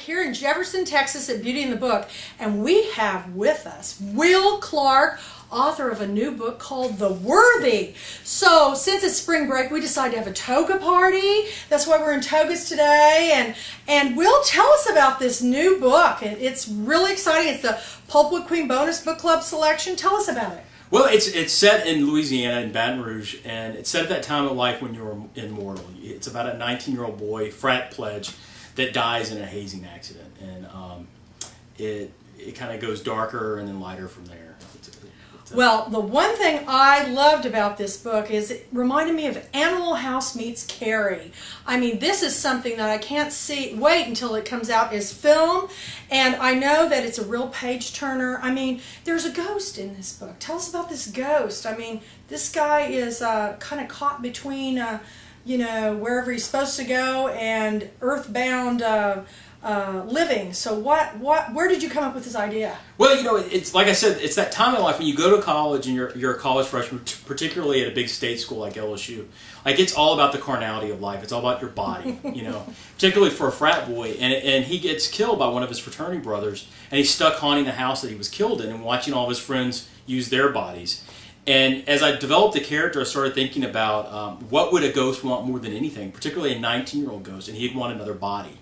here in Jefferson, Texas at Beauty in the Book, and we have with us Will Clarke, author of a new book called The Worthy. So since it's spring break, we decided to have a toga party. That's why we're in togas today. And Will, tell us about this new book. It's really exciting. It's the Pulpwood Queens Book Club selection. Tell us about it. Well, it's set in Louisiana, in Baton Rouge, and it's set at that time of life when you're immortal. It's about a 19-year-old boy, frat pledge, that dies in a hazing accident. And it kind of goes darker and then lighter from there. Well, the one thing I loved about this book is it reminded me of Animal House meets Carrie. I mean, this is something that I can't wait until it comes out as film, and I know that it's a real page turner. I mean, there's a ghost in this book. Tell us about this ghost. I mean, this guy is kind of caught between, wherever he's supposed to go and earthbound living. So where did you come up with this idea? Well, it's like I said, it's that time in life when you go to college and you're a college freshman, particularly at a big state school like LSU. Like, it's all about the carnality of life. It's all about your body, particularly for a frat boy. And he gets killed by one of his fraternity brothers, and he's stuck haunting the house that he was killed in and watching all of his friends use their bodies. And as I developed the character, I started thinking about what would a ghost want more than anything, particularly a 19-year-old ghost, and he'd want another body.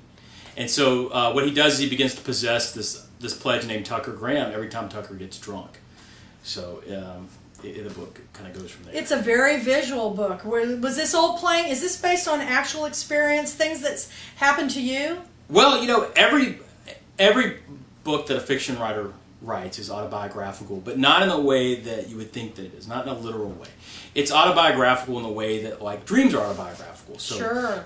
And so what he does is he begins to possess this pledge named Tucker Graham every time Tucker gets drunk. So the book kind of goes from there. It's a very visual book. Was this all playing? Is this based on actual experience, things that's happened to you? Well, every book that a fiction writer writes is autobiographical, but not in the way that you would think that it is, not in a literal way. It's autobiographical in the way that, like, dreams are autobiographical. So, sure.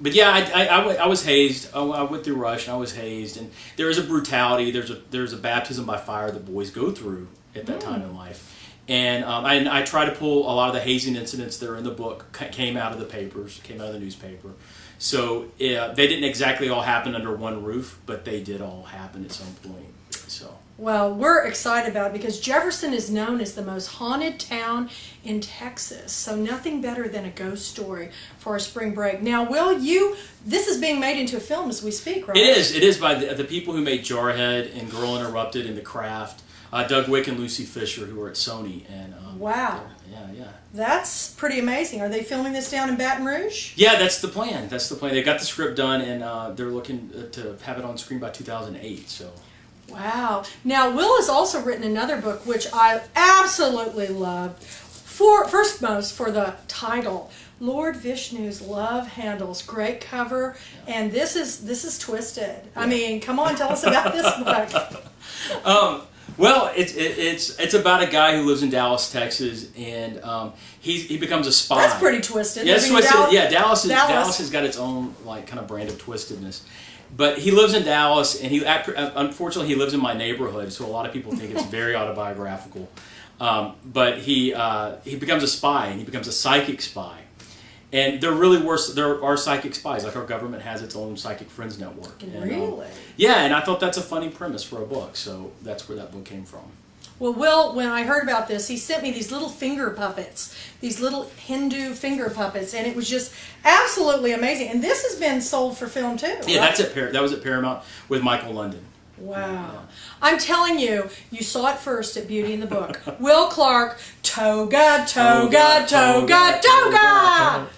But yeah, I was hazed. I went through Rush and I was hazed, and there is a brutality. There's a baptism by fire that boys go through at that time in life, and I try to pull a lot of the hazing incidents that are in the book came out of the newspaper. So they didn't exactly all happen under one roof, but they did all happen at some point. So. Well, we're excited about it because Jefferson is known as the most haunted town in Texas. So nothing better than a ghost story for a spring break. Now, Will, this is being made into a film as we speak, right? It is. It is by the people who made Jarhead and Girl Interrupted and The Craft, Doug Wick and Lucy Fisher, who are at Sony. And wow. Yeah. That's pretty amazing. Are they filming this down in Baton Rouge? Yeah, that's the plan. They got the script done, and they're looking to have it on screen by 2008. So. Wow. Now, Will has also written another book, which I absolutely loved. For the title, Lord Vishnu's Love Handles. Great cover, and this is twisted. I mean, come on, tell us about this book. Well, it's about a guy who lives in Dallas, Texas, and he becomes a spy. That's pretty twisted. Yeah, it's twisted. Dallas has got its own kind of brand of twistedness. But he lives in Dallas, and unfortunately he lives in my neighborhood, so a lot of people think it's very autobiographical. But he becomes a spy, and he becomes a psychic spy. And there are psychic spies, like our government has its own psychic friends network. Really? Yeah, and I thought that's a funny premise for a book, so that's where that book came from. Well, Will, when I heard about this, he sent me these little finger puppets, these little Hindu finger puppets, and it was just absolutely amazing. And this has been sold for film too. Yeah, right? that was at Paramount with Michael London. Wow. Yeah. I'm telling you, you saw it first at Beauty in the Book. Will Clarke, toga, toga, toga, toga!